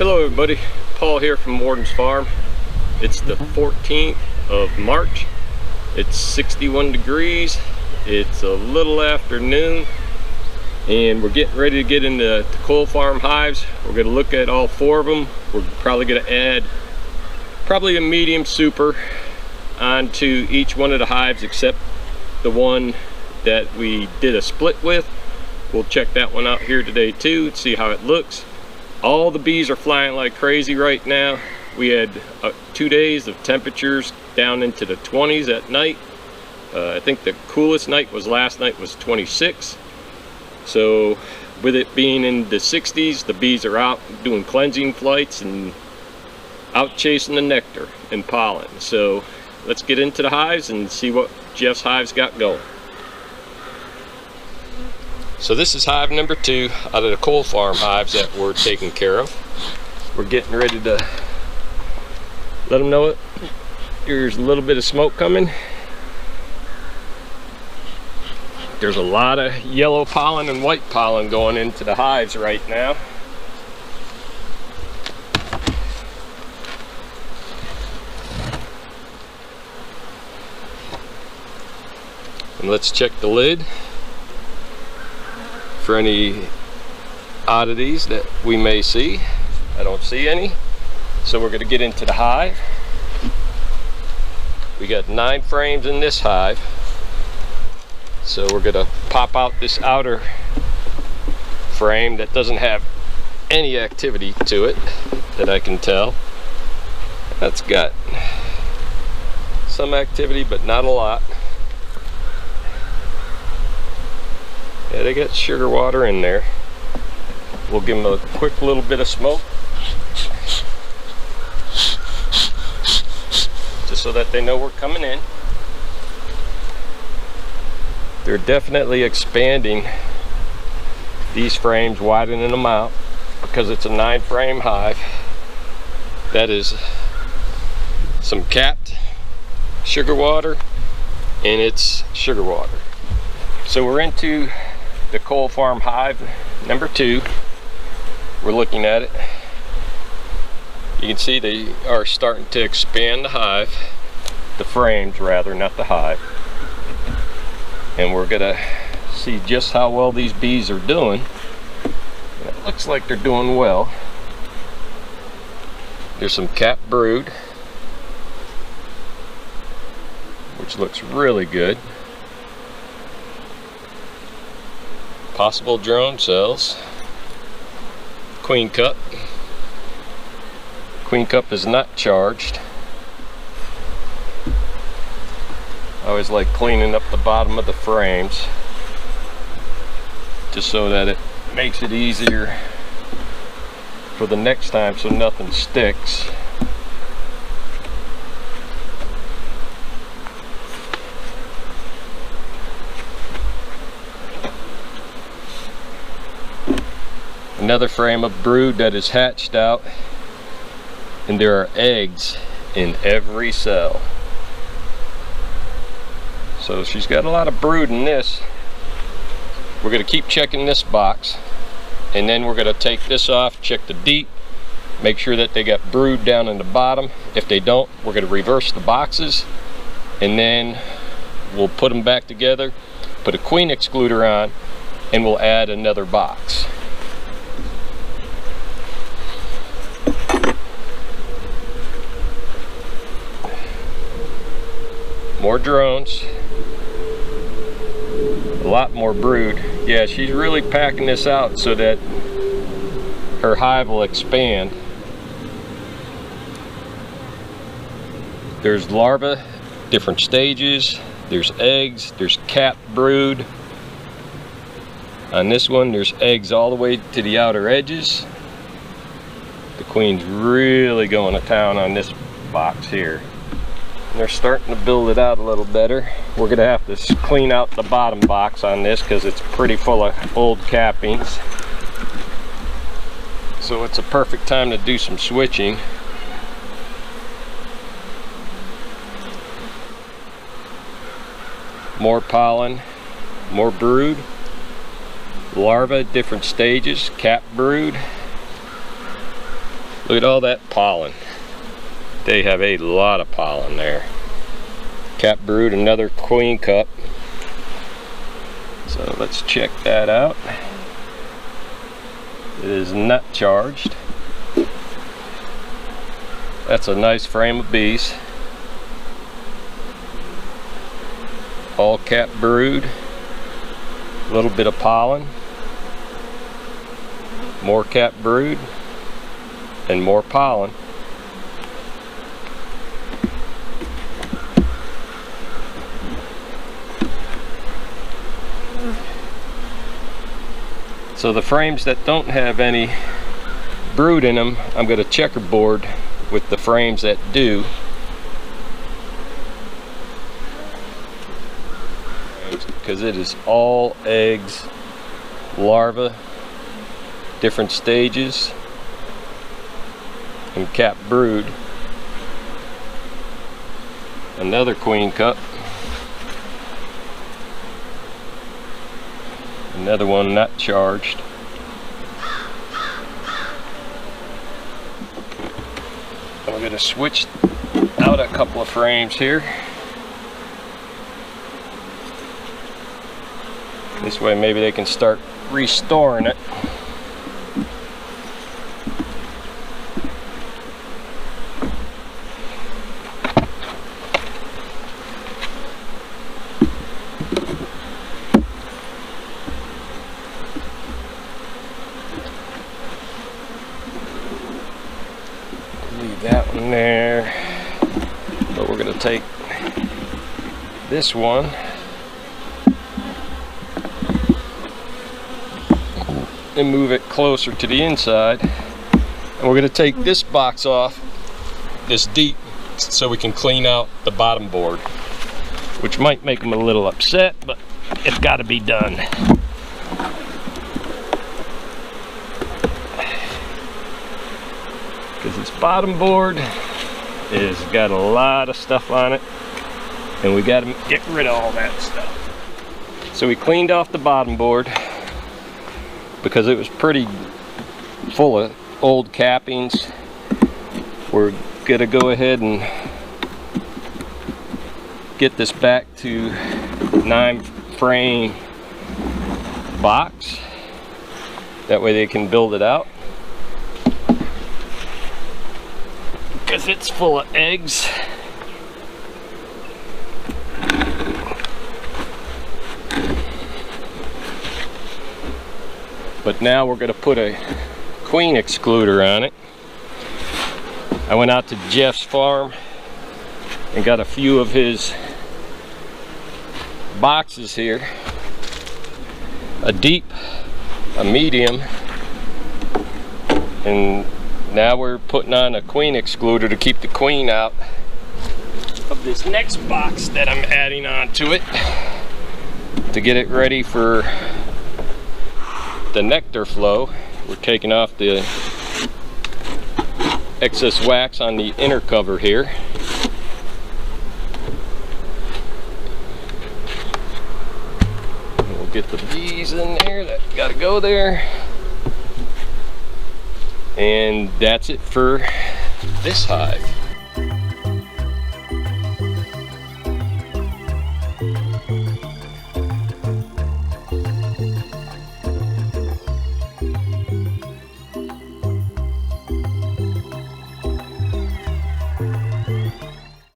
Hello everybody, Paul here from Morden's Farm. It's the 14th of March. It's 61 degrees. It's a little after noon and we're getting ready to get into the coal farm hives. We're going to look at all 4 of them. We're probably going to add probably a medium super onto each one of the hives except the one that we did a split with. We'll check that one out here today too, see how it looks. All the bees are flying like crazy right now. We had 2 days of temperatures down into the 20s at night. I think the coolest night was last night was 26. So with it being in the 60s, the bees are out doing cleansing flights and out chasing the nectar and pollen. So let's get into the hives and see what Jeff's hives got going. So this is hive number 2 out of the coal farm hives that we're taking care of. We're getting ready to let them know it. There's a little bit of smoke coming. There's a lot of yellow pollen and white pollen going into the hives right now. And let's check the lid for any oddities that we may see. I don't see any. So we're going to get into the hive. We got 9 frames in this hive. So we're going to pop out this outer frame that doesn't have any activity to it that I can tell. That's got some activity but not a lot. Yeah, they got sugar water in there. We'll give them a quick little bit of smoke just so that they know we're coming in. They're definitely expanding these frames, widening them out because it's a 9-frame hive. That is some capped sugar water and it's sugar water. So we're into the coal farm hive number 2. We're looking at it. You can see they are starting to expand the hive, the frames rather, not the hive. And we're gonna see just how well these bees are doing. And it looks like they're doing well. There's some capped brood, which looks really good. Possible drone cells. Queen cup. Queen cup is not charged. I always like cleaning up the bottom of the frames just so that it makes it easier for the next time so nothing sticks. Another frame of brood that is hatched out, and there are eggs in every cell. So she's got a lot of brood in this. We're going to keep checking this box, and then we're going to take this off, check the deep, make sure that they got brood down in the bottom. If they don't, we're going to reverse the boxes, and then we'll put them back together, put a queen excluder on, and we'll add another box. More drones, a lot more brood. Yeah, she's really packing this out so that her hive will expand. There's larvae, different stages, there's eggs, there's capped brood. On this one, there's eggs all the way to the outer edges. The queen's really going to town on this box here. And they're starting to build it out a little better. We're going to have to clean out the bottom box on this because it's pretty full of old cappings. So it's a perfect time to do some switching. More pollen, more brood. larvae, different stages, cap brood. Look at all that pollen. They have a lot of pollen there. Cap brood, another queen cup. So let's check that out. It is nut charged. That's a nice frame of bees. All cap brood. A little bit of pollen. More cap brood. And more pollen. So the frames that don't have any brood in them, I'm going to checkerboard with the frames that do. Because it is all eggs, larvae, different stages, and cap brood. Another queen cup. Another one not charged. I'm going to switch out a couple of frames here. This way maybe they can start restoring it. Leave that one there. But we're going to take this one and move it closer to the inside. And we're going to take this box off, this deep, so we can clean out the bottom board, which might make them a little upset, but it's got to be done. Because this bottom board is got a lot of stuff on it, and we got to get rid of all that stuff. So we cleaned off the bottom board because it was pretty full of old cappings. We're gonna go ahead and get this back to 9-frame box. That way they can build it out. Because it's full of eggs. But now we're going to put a queen excluder on it. I went out to Jeff's farm and got a few of his boxes here. A deep, a medium, and now we're putting on a queen excluder to keep the queen out of this next box that I'm adding on to it to get it ready for the nectar flow. We're taking off the excess wax on the inner cover here. We'll get the bees in there that gotta go there. And that's it for this hive.